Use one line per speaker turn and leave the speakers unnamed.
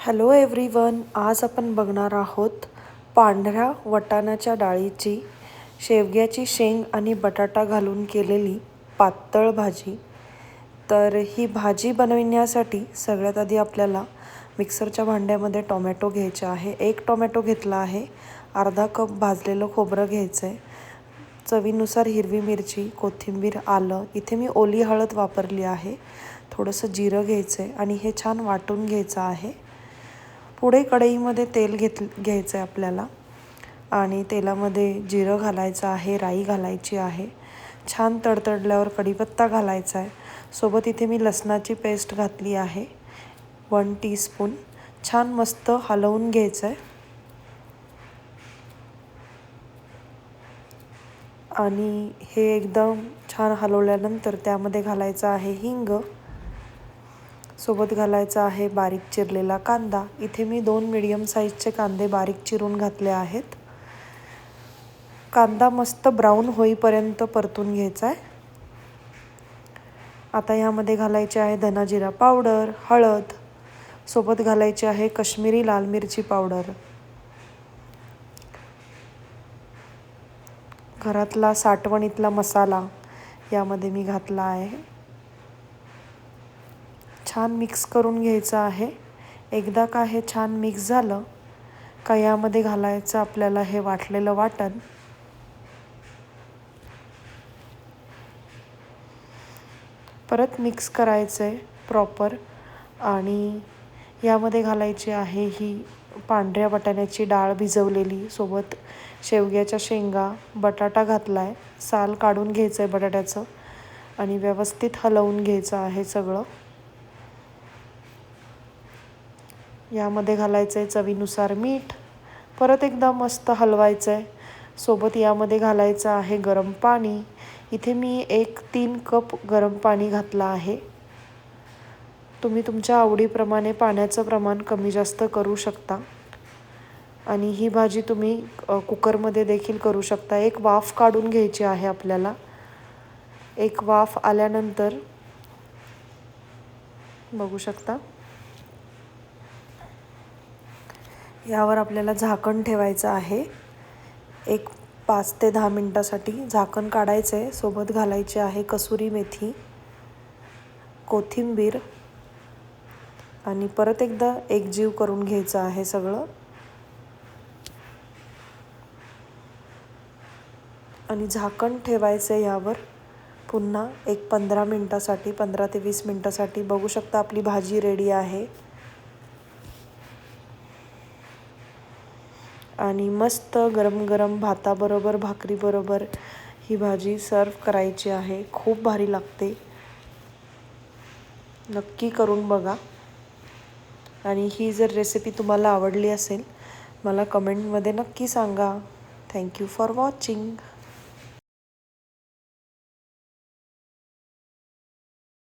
Hello everyone, आज आपण बघणार आहोत पांढऱ्या वाटाण्याच्या डाळीची शेवग्याची शेंग आणि बटाटा घालून केलेली पातळ भाजी। तर ही भाजी बनवण्यासाठी सगळ्यात आधी आपल्याला मिक्सरच्या भांड्यामध्ये टोमॅटो घ्यायचे आहे। एक टोमॅटो घेतला आहे, अर्धा कप भाजलेलं खोबरं घ्यायचं आहे, चवीनुसार हिरवी मिरची, कोथिंबीर, आलं, इथे मी ओली हळद वापरली आहे, थोडंसं जिरं घ्यायचं आहे आणि हे छान वाटून घ्यायचं आहे। पुढे कढईमध्ये तेल घ्यायचं आहे आपल्याला आणि तेलामध्ये जिरं घालायचं आहे, राई घालायची आहे, छान तडतडल्यावर कढीपत्ता घालायचा आहे, सोबत इथे मी लसणाची पेस्ट घातली आहे 1 टीस्पून, छान मस्त हलवून घ्यायचं आहे। आणि हे एकदम छान हलवल्यानंतर त्यामध्ये घालायचं आहे हिंग, सोबत घालायचा आहे बारीक चिरलेला कांदा। इथे मी 2 मीडियम साईजचे कांदे बारीक चिरून घातले आहेत। कांदा मस्त ब्राऊन होईपर्यंत परतून घ्यायचा आहे। आता यामध्ये घालायचे आहे धना जिरा पावडर, हळद, सोबत घालायची आहे काश्मीरी लाल मिरची पावडर, घरातला साठवणीतला मसाला यामध्ये मी घातला आहे। छान मिक्स करून घ्यायचं आहे। एकदा का हे छान मिक्स झालं का यामध्ये घालायचं आपल्याला हे वाटलेलं वाटण, परत मिक्स करायचं आहे प्रॉपर आणि यामध्ये घालायची आहे ही पांढऱ्या वाटाण्याची डाळ भिजवलेली, सोबत शेवग्याच्या शेंगा, बटाटा घातला आहे, साल काढून घ्यायचं आहे बटाट्याचं आणि व्यवस्थित हलवून घ्यायचं आहे सगळं। यामध्ये घालायचं आहे चवीनुसार मीठ, परत एकदा मस्त हलवायचं आहे, सोबत यामध्ये घालायचं आहे गरम पाणी। इथे मी 3 कप गरम पाणी घातलं आहे। तुम्ही तुमच्या आवडीप्रमाणे पाण्याचं प्रमाण कमी जास्त करू शकता आणि ही भाजी तुम्ही कुकरमध्ये देखील करू शकता। एक वाफ काढून घ्यायची आहे आपल्याला। एक वाफ आल्यानंतर बघू शकता यावर आपल्याला झाकण ठेवायचं आहे। एक 5 ते 10 मिनिटासाठी झाकण काढायचं आहे, सोबत घालायची आहे कसुरी मेथी, कोथिंबीर आणि परत एकदा एकजीव करून घ्यायचं आहे सगळं आणि झाकण ठेवायचं आहे यावर पुन्हा एक 15 मिनिटासाठी, 15 ते 20 मिनिटासाठी। बघू शकता आपली भाजी रेडी आहे आणि मस्त गरम गरम भाताबरोबर, भाकरीबरोबर ही भाजी सर्व करायची आहे। खूप भारी लागते, नक्की करून बघा। आणि ही जर रेसिपी तुम्हाला आवडली असेल मला कमेंटमध्ये नक्की सांगा। Thank you for watching.